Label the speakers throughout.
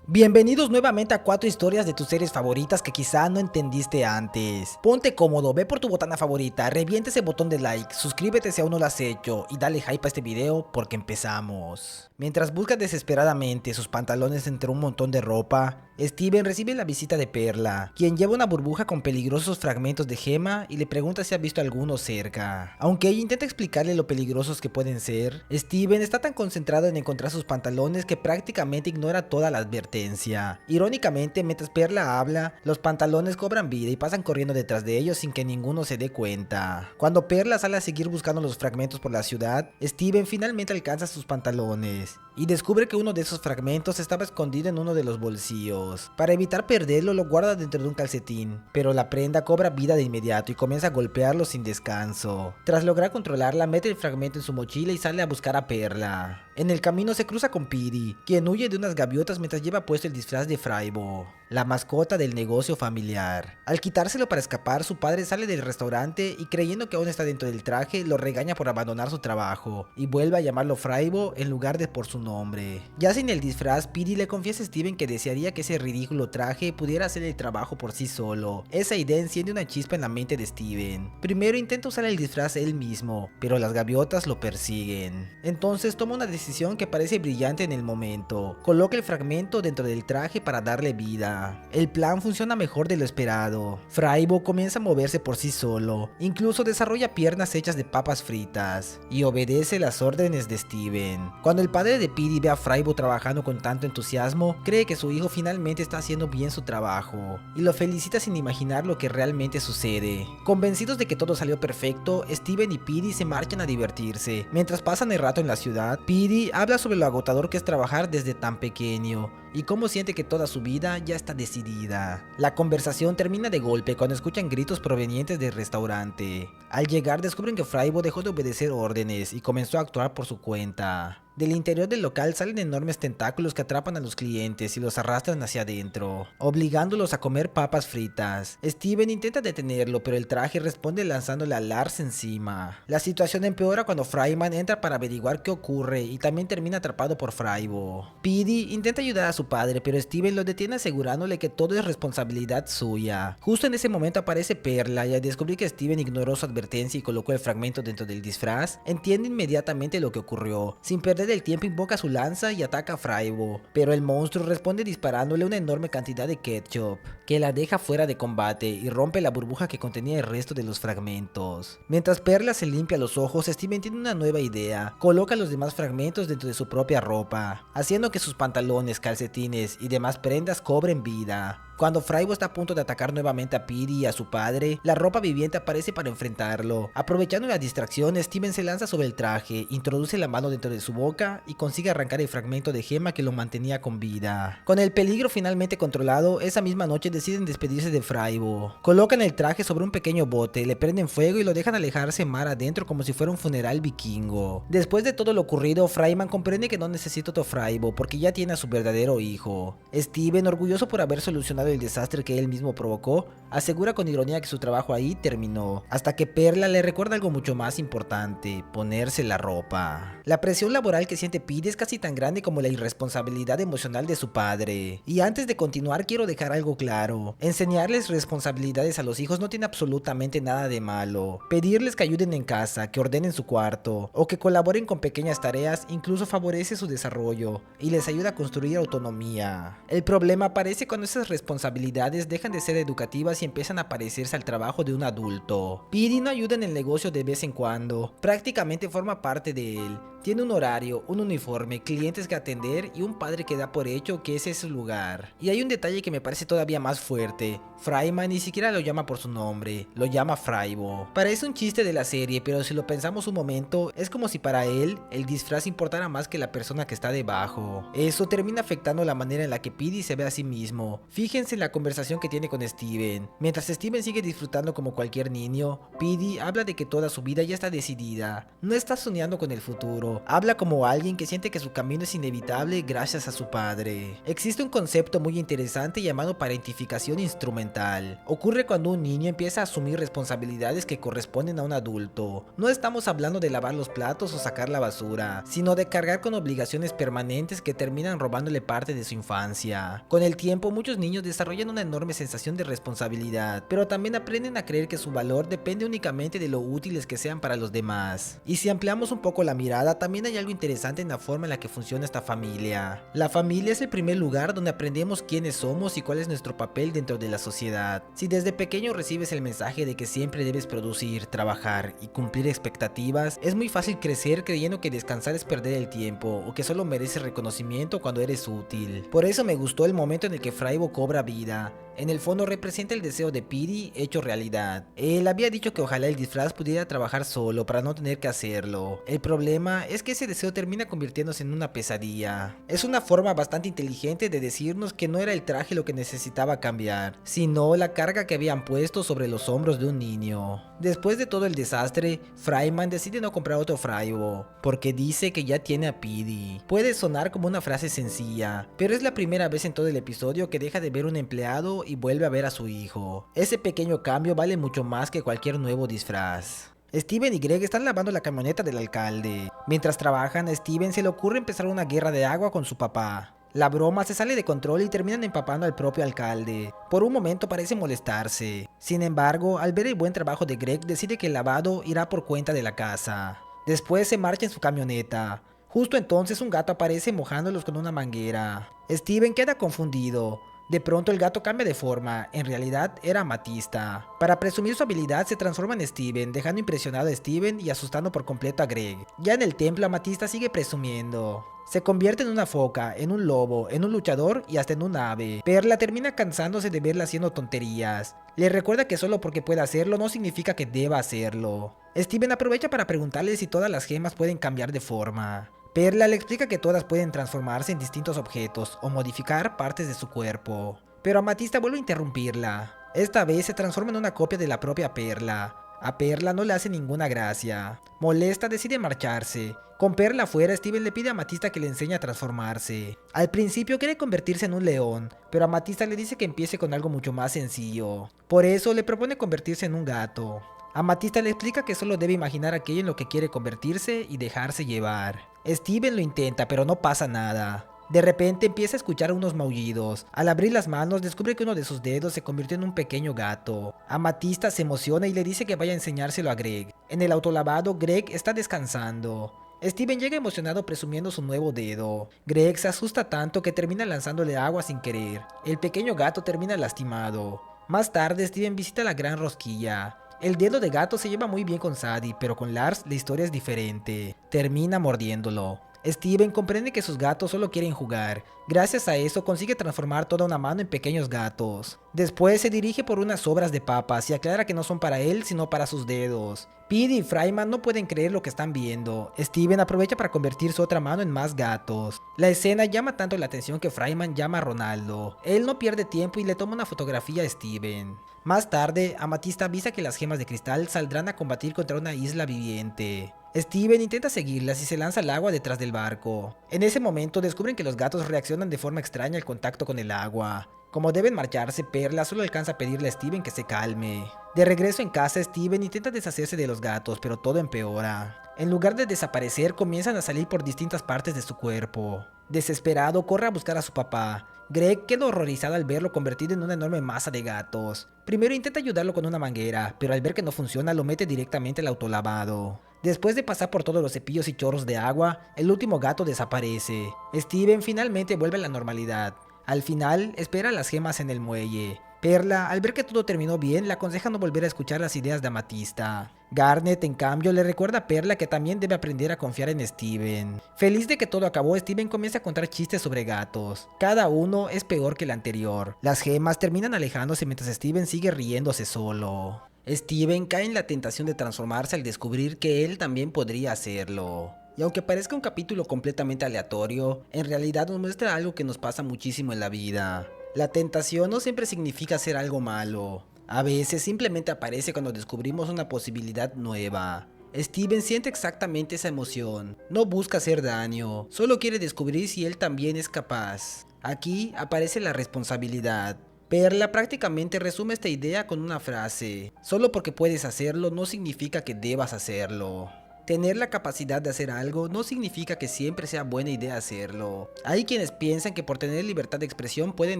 Speaker 1: Bienvenidos nuevamente a 4 historias de tus series favoritas que quizá no entendiste antes. Ponte cómodo, ve por tu botana favorita, revienta ese botón de like, suscríbete si aún no lo has hecho y dale hype a este video porque empezamos. Mientras busca desesperadamente sus pantalones entre un montón de ropa, Steven recibe la visita de Perla, quien lleva una burbuja con peligrosos fragmentos de gema y le pregunta si ha visto alguno cerca. Aunque ella intenta explicarle lo peligrosos que pueden ser, Steven está tan concentrado en encontrar sus pantalones que prácticamente ignora toda la advertencia. Irónicamente, mientras Perla habla, los pantalones cobran vida y pasan corriendo detrás de ellos sin que ninguno se dé cuenta. Cuando Perla sale a seguir buscando los fragmentos por la ciudad, Steven finalmente alcanza sus pantalones y descubre que uno de esos fragmentos estaba escondido en uno de los bolsillos. Para evitar perderlo, lo guarda dentro de un calcetín, pero la prenda cobra vida de inmediato y comienza a golpearlo sin descanso. Tras lograr controlarla, mete el fragmento en su mochila y sale a buscar a Perla. En el camino se cruza con Piri, quien huye de unas gaviotas mientras lleva puesto el disfraz de Fraibo, la mascota del negocio familiar. Al quitárselo para escapar, su padre sale del restaurante y, creyendo que aún está dentro del traje, lo regaña por abandonar su trabajo y vuelve a llamarlo Fraibo en lugar de por su nombre. Ya sin el disfraz, Piri le confiesa a Steven que desearía que ese ridículo traje pudiera hacer el trabajo por sí solo. Esa idea enciende una chispa en la mente de Steven. Primero intenta usar el disfraz él mismo, pero las gaviotas lo persiguen. Entonces toma una decisión que parece brillante en el momento. Coloca el fragmento dentro del traje para darle vida. El plan funciona mejor de lo esperado. Fraibo comienza a moverse por sí solo, incluso desarrolla piernas hechas de papas fritas y obedece las órdenes de Steven. Cuando el padre de Piri ve a Fraibo trabajando con tanto entusiasmo, cree que su hijo finalmente está haciendo bien su trabajo y lo felicita sin imaginar lo que realmente sucede. Convencidos de que todo salió perfecto, Steven y Piri se marchan a divertirse. Mientras pasan el rato en la ciudad, Piri habla sobre lo agotador que es trabajar desde tan pequeño y cómo siente que toda su vida ya está decidida. La conversación termina de golpe cuando escuchan gritos provenientes del restaurante. Al llegar descubren que Fraibo dejó de obedecer órdenes y comenzó a actuar por su cuenta. Del interior del local salen enormes tentáculos que atrapan a los clientes y los arrastran hacia adentro, obligándolos a comer papas fritas. Steven intenta detenerlo, pero el traje responde lanzándole a Lars encima. La situación empeora cuando Fryman entra para averiguar qué ocurre y también termina atrapado por Fraibo. Piri intenta ayudar a su padre, pero Steven lo detiene asegurándole que todo es responsabilidad suya. Justo en ese momento aparece Perla y al descubrir que Steven ignoró su advertencia y colocó el fragmento dentro del disfraz, entiende inmediatamente lo que ocurrió. Sin perder el tiempo invoca su lanza y ataca a Fraibo, pero el monstruo responde disparándole una enorme cantidad de ketchup, que la deja fuera de combate y rompe la burbuja que contenía el resto de los fragmentos. Mientras Perla se limpia los ojos, Steven tiene una nueva idea. Coloca los demás fragmentos dentro de su propia ropa, haciendo que sus pantalones, calcetines y demás prendas cobren vida. Cuando Fraibo está a punto de atacar nuevamente a Piri y a su padre, la ropa viviente aparece para enfrentarlo. Aprovechando la distracción, Steven se lanza sobre el traje, introduce la mano dentro de su boca y consigue arrancar el fragmento de gema que lo mantenía con vida. Con el peligro finalmente controlado, esa misma noche deciden despedirse de Fraibo. Colocan el traje sobre un pequeño bote, le prenden fuego y lo dejan alejarse mar adentro como si fuera un funeral vikingo. Después de todo lo ocurrido, Fryman comprende que no necesita otro Fraibo porque ya tiene a su verdadero hijo. Steven, orgulloso por haber solucionado el desastre que él mismo provocó, asegura con ironía que su trabajo ahí terminó, hasta que Perla le recuerda algo mucho más importante: ponerse la ropa. La presión laboral que siente Piri es casi tan grande como la irresponsabilidad emocional de su padre. Y antes de continuar quiero dejar algo claro: enseñarles responsabilidades a los hijos no tiene absolutamente nada de malo. Pedirles que ayuden en casa, que ordenen su cuarto o que colaboren con pequeñas tareas incluso favorece su desarrollo y les ayuda a construir autonomía. El problema aparece cuando esas responsabilidades dejan de ser educativas y empiezan a parecerse al trabajo de un adulto. Piri no ayuda en el negocio de vez en cuando, prácticamente forma parte de él. Tiene un horario, un uniforme, clientes que atender y un padre que da por hecho que ese es su lugar. Y hay un detalle que me parece todavía más fuerte: Fryman ni siquiera lo llama por su nombre, lo llama Fraibo. Parece un chiste de la serie, pero si lo pensamos un momento, es como si para él el disfraz importara más que la persona que está debajo. Eso termina afectando la manera en la que Piri se ve a sí mismo. Fíjense en la conversación que tiene con Steven. Mientras Steven sigue disfrutando como cualquier niño, Piri habla de que toda su vida ya está decidida. No está soñando con el futuro, hecho, habla como alguien que siente que su camino es inevitable gracias a su padre. Existe un concepto muy interesante llamado parentificación instrumental. Ocurre cuando un niño empieza a asumir responsabilidades que corresponden a un adulto. No estamos hablando de lavar los platos o sacar la basura, sino de cargar con obligaciones permanentes que terminan robándole parte de su infancia. Con el tiempo, muchos niños desarrollan una enorme sensación de responsabilidad, pero también aprenden a creer que su valor depende únicamente de lo útiles que sean para los demás. Y si ampliamos un poco la mirada, también hay algo interesante en la forma en la que funciona esta familia. La familia es el primer lugar donde aprendemos quiénes somos y cuál es nuestro papel dentro de la sociedad. Si desde pequeño recibes el mensaje de que siempre debes producir, trabajar y cumplir expectativas, es muy fácil crecer creyendo que descansar es perder el tiempo o que solo mereces reconocimiento cuando eres útil. Por eso me gustó el momento en el que Fraibo cobra vida. En el fondo representa el deseo de Petey hecho realidad. Él había dicho que ojalá el disfraz pudiera trabajar solo para no tener que hacerlo. El problema es que ese deseo termina convirtiéndose en una pesadilla. Es una forma bastante inteligente de decirnos que no era el traje lo que necesitaba cambiar, sino la carga que habían puesto sobre los hombros de un niño. Después de todo el desastre, Fryman decide no comprar otro Fraibo, porque dice que ya tiene a Petey. Puede sonar como una frase sencilla, pero es la primera vez en todo el episodio que deja de ver un empleado y vuelve a ver a su hijo. Ese pequeño cambio vale mucho más que cualquier nuevo disfraz. Steven y Greg están lavando la camioneta del alcalde. Mientras trabajan, a Steven se le ocurre empezar una guerra de agua con su papá. La broma se sale de control y terminan empapando al propio alcalde. Por un momento parece molestarse. Sin embargo, al ver el buen trabajo de Greg, decide que el lavado irá por cuenta de la casa. Después se marcha en su camioneta. Justo entonces un gato aparece mojándolos con una manguera. Steven queda confundido. De pronto el gato cambia de forma, en realidad era Amatista. Para presumir su habilidad se transforma en Steven, dejando impresionado a Steven y asustando por completo a Greg. Ya en el templo Amatista sigue presumiendo. Se convierte en una foca, en un lobo, en un luchador y hasta en un ave. Perla termina cansándose de verla haciendo tonterías. Le recuerda que solo porque pueda hacerlo no significa que deba hacerlo. Steven aprovecha para preguntarle si todas las gemas pueden cambiar de forma. Perla le explica que todas pueden transformarse en distintos objetos o modificar partes de su cuerpo. Pero Amatista vuelve a interrumpirla. Esta vez se transforma en una copia de la propia Perla. A Perla no le hace ninguna gracia. Molesta, decide marcharse. Con Perla afuera, Steven le pide a Amatista que le enseñe a transformarse. Al principio quiere convertirse en un león, pero Amatista le dice que empiece con algo mucho más sencillo. Por eso le propone convertirse en un gato. Amatista le explica que solo debe imaginar aquello en lo que quiere convertirse y dejarse llevar. Steven lo intenta, pero no pasa nada. De repente empieza a escuchar unos maullidos. Al abrir las manos descubre que uno de sus dedos se convirtió en un pequeño gato. Amatista se emociona y le dice que vaya a enseñárselo a Greg. En el autolavado, Greg está descansando. Steven llega emocionado presumiendo su nuevo dedo. Greg se asusta tanto que termina lanzándole agua sin querer. El pequeño gato termina lastimado. Más tarde, Steven visita la gran rosquilla. El dedo de gato se lleva muy bien con Sadie, pero con Lars la historia es diferente. Termina mordiéndolo. Steven comprende que sus gatos solo quieren jugar. Gracias a eso consigue transformar toda una mano en pequeños gatos. Después se dirige por unas sobras de papas y aclara que no son para él sino para sus dedos. Petey y Fryman no pueden creer lo que están viendo. Steven aprovecha para convertir su otra mano en más gatos. La escena llama tanto la atención que Fryman llama a Ronaldo. Él no pierde tiempo y le toma una fotografía a Steven. Más tarde, Amatista avisa que las gemas de cristal saldrán a combatir contra una isla viviente. Steven intenta seguirlas y se lanza al agua detrás del barco. En ese momento descubren que los gatos reaccionan de forma extraña al contacto con el agua. Como deben marcharse, Perla solo alcanza a pedirle a Steven que se calme. De regreso en casa, Steven intenta deshacerse de los gatos, pero todo empeora. En lugar de desaparecer, comienzan a salir por distintas partes de su cuerpo. Desesperado, corre a buscar a su papá. Greg queda horrorizado al verlo convertido en una enorme masa de gatos. Primero intenta ayudarlo con una manguera, pero al ver que no funciona lo mete directamente al autolavado. Después de pasar por todos los cepillos y chorros de agua, el último gato desaparece. Steven finalmente vuelve a la normalidad. Al final, espera las gemas en el muelle. Perla, al ver que todo terminó bien, le aconseja no volver a escuchar las ideas de Amatista. Garnet, en cambio, le recuerda a Perla que también debe aprender a confiar en Steven. Feliz de que todo acabó, Steven comienza a contar chistes sobre gatos. Cada uno es peor que el anterior. Las gemas terminan alejándose mientras Steven sigue riéndose solo. Steven cae en la tentación de transformarse al descubrir que él también podría hacerlo. Y aunque parezca un capítulo completamente aleatorio, en realidad nos muestra algo que nos pasa muchísimo en la vida. La tentación no siempre significa hacer algo malo. A veces simplemente aparece cuando descubrimos una posibilidad nueva. Steven siente exactamente esa emoción. No busca hacer daño, solo quiere descubrir si él también es capaz. Aquí aparece la responsabilidad. Perla prácticamente resume esta idea con una frase: solo porque puedes hacerlo no significa que debas hacerlo. Tener la capacidad de hacer algo no significa que siempre sea buena idea hacerlo. Hay quienes piensan que por tener libertad de expresión pueden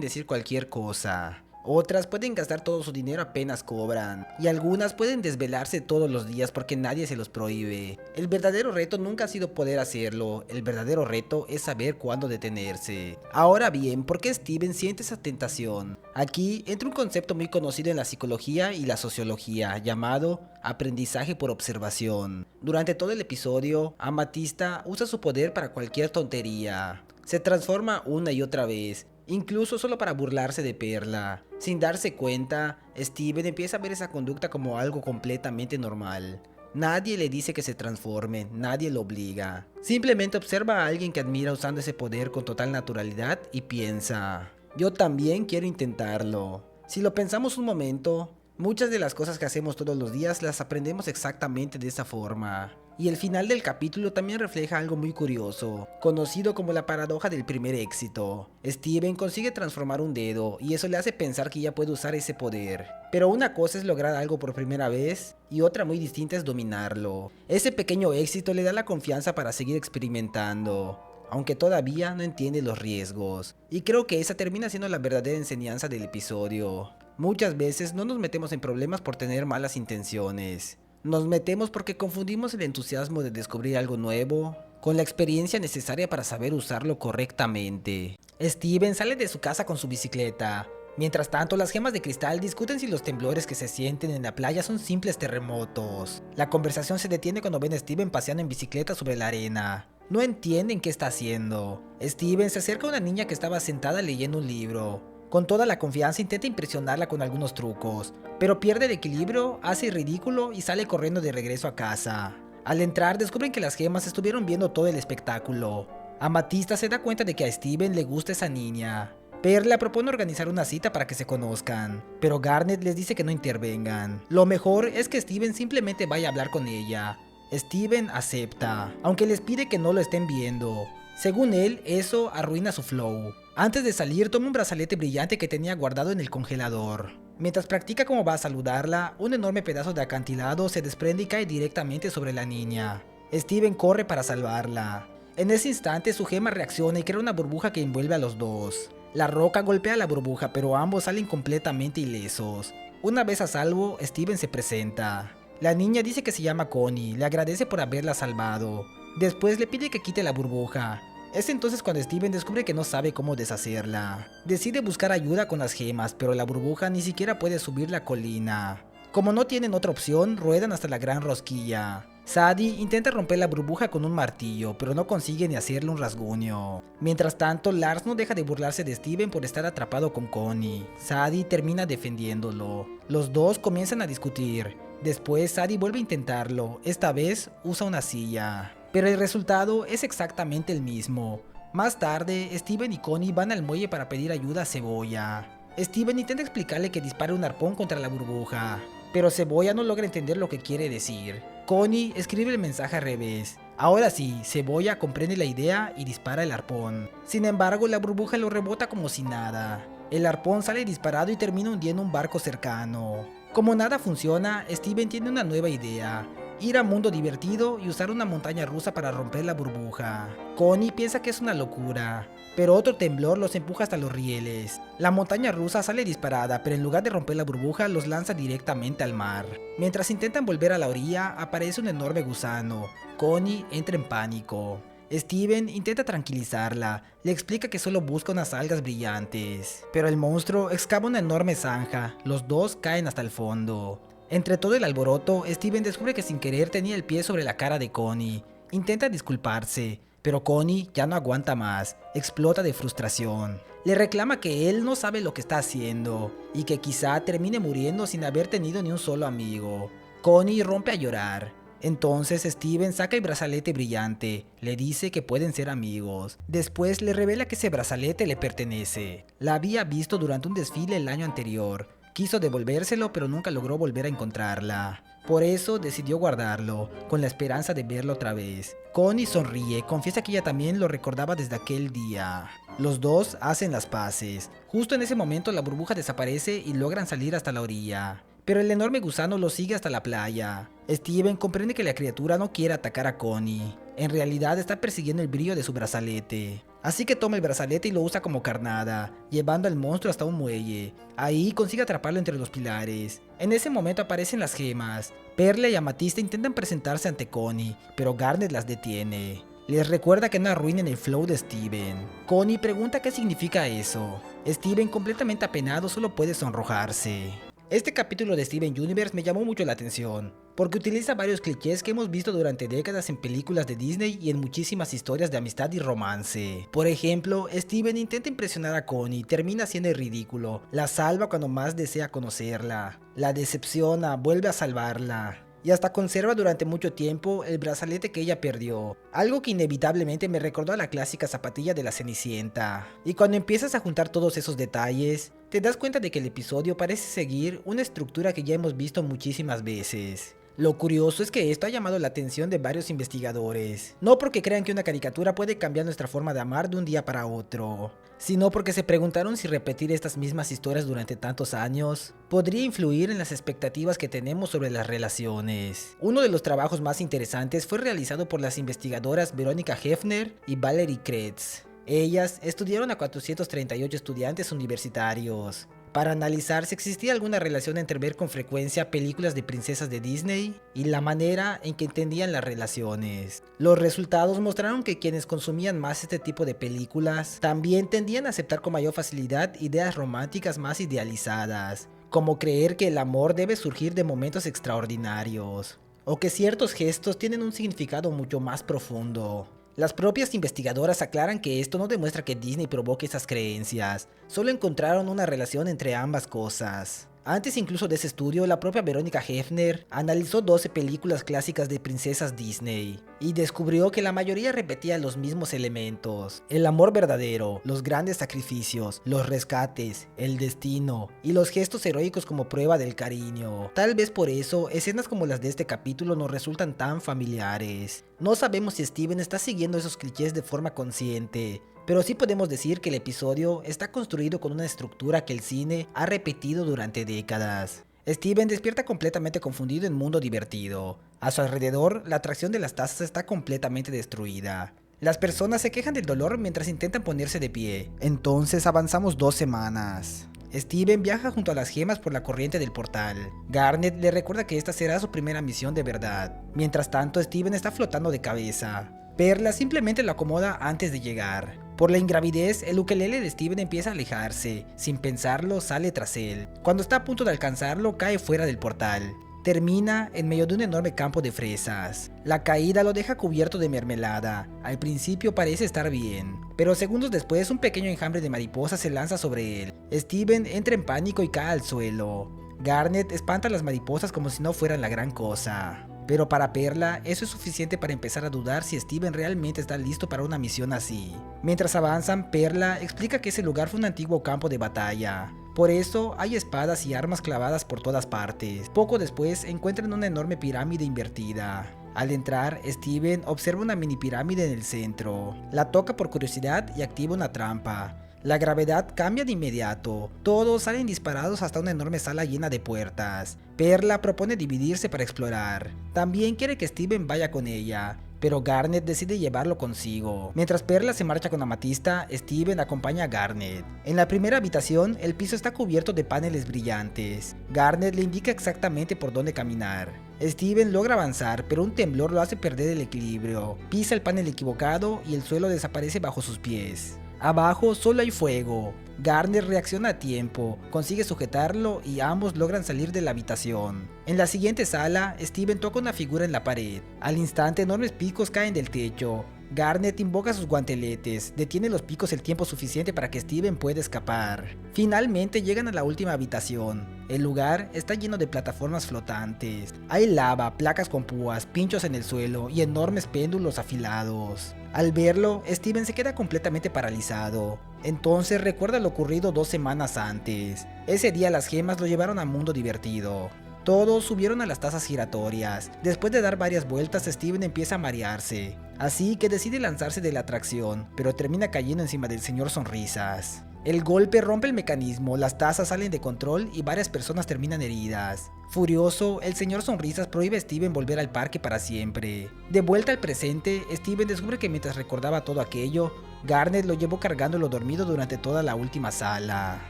Speaker 1: decir cualquier cosa. Otras pueden gastar todo su dinero apenas cobran, y algunas pueden desvelarse todos los días porque nadie se los prohíbe. El verdadero reto nunca ha sido poder hacerlo, el verdadero reto es saber cuándo detenerse. Ahora bien, ¿por qué Steven siente esa tentación? Aquí entra un concepto muy conocido en la psicología y la sociología, llamado aprendizaje por observación. Durante todo el episodio, Amatista usa su poder para cualquier tontería. Se transforma una y otra vez, incluso solo para burlarse de Perla. Sin darse cuenta, Steven empieza a ver esa conducta como algo completamente normal. Nadie le dice que se transforme, nadie lo obliga. Simplemente observa a alguien que admira usando ese poder con total naturalidad y piensa: yo también quiero intentarlo. Si lo pensamos un momento, muchas de las cosas que hacemos todos los días las aprendemos exactamente de esa forma. Y el final del capítulo también refleja algo muy curioso, conocido como la paradoja del primer éxito. Steven consigue transformar un dedo y eso le hace pensar que ya puede usar ese poder. Pero una cosa es lograr algo por primera vez y otra muy distinta es dominarlo. Ese pequeño éxito le da la confianza para seguir experimentando, aunque todavía no entiende los riesgos. Y creo que esa termina siendo la verdadera enseñanza del episodio. Muchas veces no nos metemos en problemas por tener malas intenciones. Nos metemos porque confundimos el entusiasmo de descubrir algo nuevo con la experiencia necesaria para saber usarlo correctamente. Steven sale de su casa con su bicicleta. Mientras tanto, las gemas de cristal discuten si los temblores que se sienten en la playa son simples terremotos. La conversación se detiene cuando ven a Steven paseando en bicicleta sobre la arena. No entienden qué está haciendo. Steven se acerca a una niña que estaba sentada leyendo un libro. Con toda la confianza intenta impresionarla con algunos trucos, pero pierde el equilibrio, hace el ridículo y sale corriendo de regreso a casa. Al entrar descubren que las gemas estuvieron viendo todo el espectáculo. Amatista se da cuenta de que a Steven le gusta esa niña. Perla propone organizar una cita para que se conozcan, pero Garnet les dice que no intervengan. Lo mejor es que Steven simplemente vaya a hablar con ella. Steven acepta, aunque les pide que no lo estén viendo. Según él, eso arruina su flow. Antes de salir, toma un brazalete brillante que tenía guardado en el congelador. Mientras practica cómo va a saludarla, un enorme pedazo de acantilado se desprende y cae directamente sobre la niña. Steven corre para salvarla. En ese instante, su gema reacciona y crea una burbuja que envuelve a los dos. La roca golpea la burbuja, pero ambos salen completamente ilesos. Una vez a salvo, Steven se presenta. La niña dice que se llama Connie, le agradece por haberla salvado. Después le pide que quite la burbuja. Es entonces cuando Steven descubre que no sabe cómo deshacerla. Decide buscar ayuda con las gemas, pero la burbuja ni siquiera puede subir la colina. Como no tienen otra opción, ruedan hasta la gran rosquilla. Sadie intenta romper la burbuja con un martillo, pero no consigue ni hacerle un rasguño. Mientras tanto, Lars no deja de burlarse de Steven por estar atrapado con Connie. Sadie termina defendiéndolo. Los dos comienzan a discutir. Después Sadie vuelve a intentarlo, esta vez usa una silla. Pero el resultado es exactamente el mismo. Más tarde, Steven y Connie van al muelle para pedir ayuda a Cebolla. Steven intenta explicarle que dispare un arpón contra la burbuja, pero Cebolla no logra entender lo que quiere decir. Connie escribe el mensaje al revés. Ahora sí, Cebolla comprende la idea y dispara el arpón. Sin embargo, la burbuja lo rebota como si nada. El arpón sale disparado y termina hundiendo un barco cercano. Como nada funciona, Steven tiene una nueva idea: ir a Mundo Divertido y usar una montaña rusa para romper la burbuja. Connie piensa que es una locura, pero otro temblor los empuja hasta los rieles. La montaña rusa sale disparada, pero en lugar de romper la burbuja los lanza directamente al mar. Mientras intentan volver a la orilla, aparece un enorme gusano. Connie entra en pánico. Steven intenta tranquilizarla, le explica que solo busca unas algas brillantes, pero el monstruo excava una enorme zanja, los dos caen hasta el fondo. Entre todo el alboroto, Steven descubre que sin querer tenía el pie sobre la cara de Connie. Intenta disculparse, pero Connie ya no aguanta más, explota de frustración. Le reclama que él no sabe lo que está haciendo, y que quizá termine muriendo sin haber tenido ni un solo amigo. Connie rompe a llorar. Entonces Steven saca el brazalete brillante, le dice que pueden ser amigos. Después le revela que ese brazalete le pertenece. La había visto durante un desfile el año anterior. Quiso devolvérselo, pero nunca logró volver a encontrarla. Por eso decidió guardarlo, con la esperanza de verlo otra vez. Connie sonríe, confiesa que ella también lo recordaba desde aquel día. Los dos hacen las paces. Justo en ese momento la burbuja desaparece y logran salir hasta la orilla. Pero el enorme gusano lo sigue hasta la playa. Steven comprende que la criatura no quiere atacar a Connie. En realidad está persiguiendo el brillo de su brazalete. Así que toma el brazalete y lo usa como carnada, llevando al monstruo hasta un muelle. Ahí consigue atraparlo entre los pilares. En ese momento aparecen las gemas. Perla y Amatista intentan presentarse ante Connie, pero Garnet las detiene. Les recuerda que no arruinen el flow de Steven. Connie pregunta qué significa eso. Steven, completamente apenado, solo puede sonrojarse. Este capítulo de Steven Universe me llamó mucho la atención, porque utiliza varios clichés que hemos visto durante décadas en películas de Disney y en muchísimas historias de amistad y romance. Por ejemplo, Steven intenta impresionar a Connie, termina siendo el ridículo, la salva cuando más desea conocerla, la decepciona, vuelve a salvarla. Y hasta conserva durante mucho tiempo el brazalete que ella perdió, algo que inevitablemente me recordó a la clásica zapatilla de la Cenicienta. Y cuando empiezas a juntar todos esos detalles, te das cuenta de que el episodio parece seguir una estructura que ya hemos visto muchísimas veces. Lo curioso es que esto ha llamado la atención de varios investigadores, no porque crean que una caricatura puede cambiar nuestra forma de amar de un día para otro, sino porque se preguntaron si repetir estas mismas historias durante tantos años podría influir en las expectativas que tenemos sobre las relaciones. Uno de los trabajos más interesantes fue realizado por las investigadoras Verónica Hefner y Valerie Kretz. Ellas estudiaron a 438 estudiantes universitarios para analizar si existía alguna relación entre ver con frecuencia películas de princesas de Disney y la manera en que entendían las relaciones. Los resultados mostraron que quienes consumían más este tipo de películas también tendían a aceptar con mayor facilidad ideas románticas más idealizadas, como creer que el amor debe surgir de momentos extraordinarios, o que ciertos gestos tienen un significado mucho más profundo. Las propias investigadoras aclaran que esto no demuestra que Disney provoque esas creencias, solo encontraron una relación entre ambas cosas. Antes incluso de ese estudio, la propia Verónica Hefner analizó 12 películas clásicas de princesas Disney y descubrió que la mayoría repetía los mismos elementos: el amor verdadero, los grandes sacrificios, los rescates, el destino y los gestos heroicos como prueba del cariño. Tal vez por eso, escenas como las de este capítulo nos resultan tan familiares. No sabemos si Steven está siguiendo esos clichés de forma consciente, pero sí podemos decir que el episodio está construido con una estructura que el cine ha repetido durante décadas. Steven despierta completamente confundido en Mundo Divertido. A su alrededor, la atracción de las tazas está completamente destruida. Las personas se quejan del dolor mientras intentan ponerse de pie. Entonces avanzamos 2 semanas. Steven viaja junto a las gemas por la corriente del portal. Garnet le recuerda que esta será su primera misión de verdad. Mientras tanto, Steven está flotando de cabeza. Perla simplemente lo acomoda antes de llegar. Por la ingravidez, el ukelele de Steven empieza a alejarse. Sin pensarlo, sale tras él. Cuando está a punto de alcanzarlo, cae fuera del portal. Termina en medio de un enorme campo de fresas. La caída lo deja cubierto de mermelada. Al principio parece estar bien, pero segundos después un pequeño enjambre de mariposas se lanza sobre él. Steven entra en pánico y cae al suelo. Garnet espanta a las mariposas como si no fueran la gran cosa. Pero para Perla, eso es suficiente para empezar a dudar si Steven realmente está listo para una misión así. Mientras avanzan, Perla explica que ese lugar fue un antiguo campo de batalla. Por eso hay espadas y armas clavadas por todas partes. Poco después encuentran una enorme pirámide invertida. Al entrar, Steven observa una mini pirámide en el centro. La toca por curiosidad y activa una trampa. La gravedad cambia de inmediato, todos salen disparados hasta una enorme sala llena de puertas. Perla propone dividirse para explorar, también quiere que Steven vaya con ella, pero Garnet decide llevarlo consigo. Mientras Perla se marcha con Amatista, Steven acompaña a Garnet. En la primera habitación, el piso está cubierto de paneles brillantes. Garnet le indica exactamente por dónde caminar. Steven logra avanzar, pero un temblor lo hace perder el equilibrio. Pisa el panel equivocado y el suelo desaparece bajo sus pies. Abajo solo hay fuego. Garnet reacciona a tiempo, consigue sujetarlo y ambos logran salir de la habitación. En la siguiente sala, Steven toca una figura en la pared. Al instante, enormes picos caen del techo. Garnet invoca sus guanteletes, detiene los picos el tiempo suficiente para que Steven pueda escapar. Finalmente llegan a la última habitación. El lugar está lleno de plataformas flotantes. Hay lava, placas con púas, pinchos en el suelo y enormes péndulos afilados. Al verlo, Steven se queda completamente paralizado. Entonces recuerda lo ocurrido 2 semanas antes. Ese día las gemas lo llevaron a Mundo Divertido. Todos subieron a las tazas giratorias. Después de dar varias vueltas, Steven empieza a marearse. Así que decide lanzarse de la atracción, pero termina cayendo encima del señor Sonrisas. El golpe rompe el mecanismo, las tazas salen de control y varias personas terminan heridas. Furioso, el señor Sonrisas prohíbe a Steven volver al parque para siempre. De vuelta al presente, Steven descubre que mientras recordaba todo aquello, Garnet lo llevó cargándolo dormido durante toda la última sala.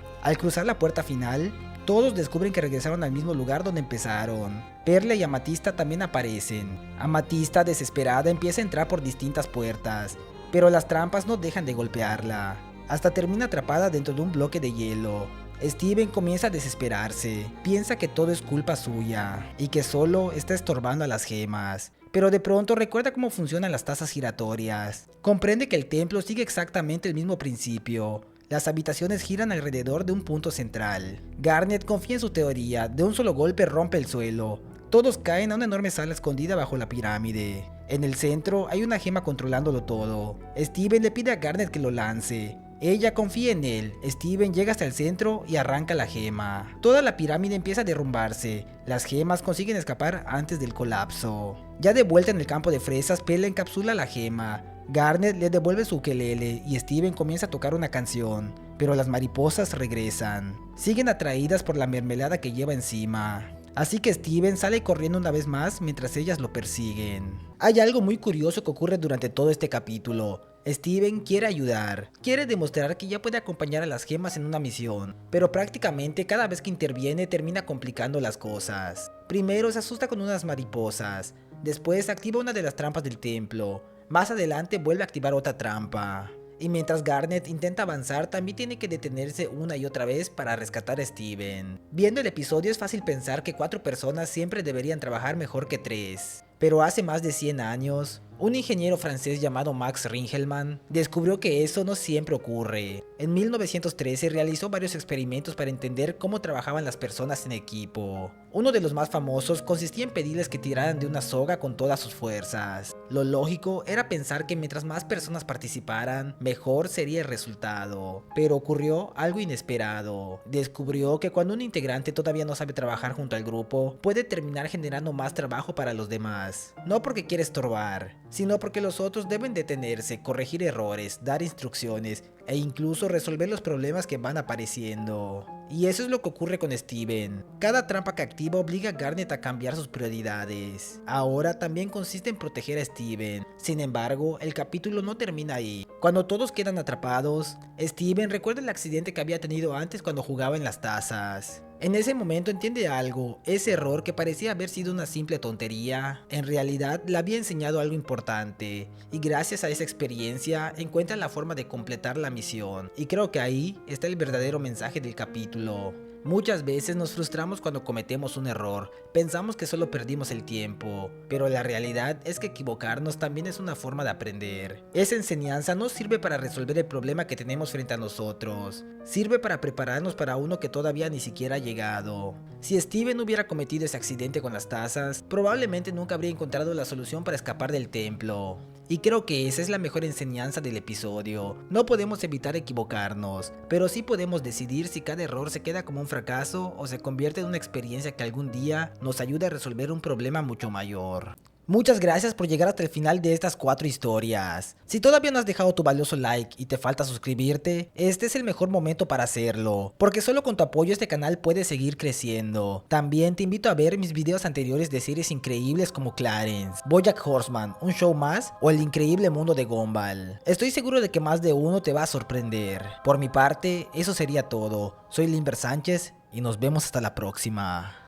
Speaker 1: Al cruzar la puerta final, todos descubren que regresaron al mismo lugar donde empezaron. Perla y Amatista también aparecen. Amatista, desesperada, empieza a entrar por distintas puertas, pero las trampas no dejan de golpearla, hasta termina atrapada dentro de un bloque de hielo. Steven comienza a desesperarse, piensa que todo es culpa suya y que solo está estorbando a las gemas. Pero de pronto recuerda cómo funcionan las tazas giratorias. Comprende que el templo sigue exactamente el mismo principio. Las habitaciones giran alrededor de un punto central. Garnet confía en su teoría, de un solo golpe rompe el suelo. Todos caen a una enorme sala escondida bajo la pirámide. En el centro hay una gema controlándolo todo. Steven le pide a Garnet que lo lance. Ella confía en él. Steven llega hasta el centro y arranca la gema. Toda la pirámide empieza a derrumbarse. Las gemas consiguen escapar antes del colapso. Ya de vuelta en el campo de fresas, Perla encapsula la gema. Garnet le devuelve su ukelele y Steven comienza a tocar una canción, pero las mariposas regresan. Siguen atraídas por la mermelada que lleva encima. Así que Steven sale corriendo una vez más mientras ellas lo persiguen. Hay algo muy curioso que ocurre durante todo este capítulo. Steven quiere ayudar, quiere demostrar que ya puede acompañar a las gemas en una misión, pero prácticamente cada vez que interviene termina complicando las cosas. Primero se asusta con unas mariposas, después activa una de las trampas del templo, más adelante vuelve a activar otra trampa. Y mientras Garnet intenta avanzar, también tiene que detenerse una y otra vez para rescatar a Steven. Viendo el episodio es fácil pensar que 4 personas siempre deberían trabajar mejor que 3. Pero hace más de 100 años, un ingeniero francés llamado Max Ringelmann descubrió que eso no siempre ocurre. En 1913 realizó varios experimentos para entender cómo trabajaban las personas en equipo. Uno de los más famosos consistía en pedirles que tiraran de una soga con todas sus fuerzas. Lo lógico era pensar que mientras más personas participaran, mejor sería el resultado. Pero ocurrió algo inesperado. Descubrió que cuando un integrante todavía no sabe trabajar junto al grupo, puede terminar generando más trabajo para los demás. No porque quiere estorbar, sino porque los otros deben detenerse, corregir errores, dar instrucciones e incluso resolver los problemas que van apareciendo. Y eso es lo que ocurre con Steven. Cada trampa que activa obliga a Garnet a cambiar sus prioridades. Ahora también consiste en proteger a Steven. Sin embargo, el capítulo no termina ahí. Cuando todos quedan atrapados, Steven recuerda el accidente que había tenido antes cuando jugaba en las tazas. En ese momento entiende algo, ese error que parecía haber sido una simple tontería, en realidad le había enseñado algo importante, y gracias a esa experiencia encuentra la forma de completar la misión, y creo que ahí está el verdadero mensaje del capítulo. Muchas veces nos frustramos cuando cometemos un error, pensamos que solo perdimos el tiempo, pero la realidad es que equivocarnos también es una forma de aprender. Esa enseñanza no sirve para resolver el problema que tenemos frente a nosotros, sirve para prepararnos para uno que todavía ni siquiera ha llegado. Si Steven hubiera cometido ese accidente con las tazas, probablemente nunca habría encontrado la solución para escapar del templo. Y creo que esa es la mejor enseñanza del episodio. No podemos evitar equivocarnos, pero sí podemos decidir si cada error se queda como un fracaso o se convierte en una experiencia que algún día nos ayude a resolver un problema mucho mayor. Muchas gracias por llegar hasta el final de estas 4 historias. Si todavía no has dejado tu valioso like y te falta suscribirte, este es el mejor momento para hacerlo, porque solo con tu apoyo este canal puede seguir creciendo. También te invito a ver mis videos anteriores de series increíbles como Clarence, BoJack Horseman, Un Show Más o El Increíble Mundo de Gumball. Estoy seguro de que más de uno te va a sorprender. Por mi parte, eso sería todo. Soy Limber Sánchez y nos vemos hasta la próxima.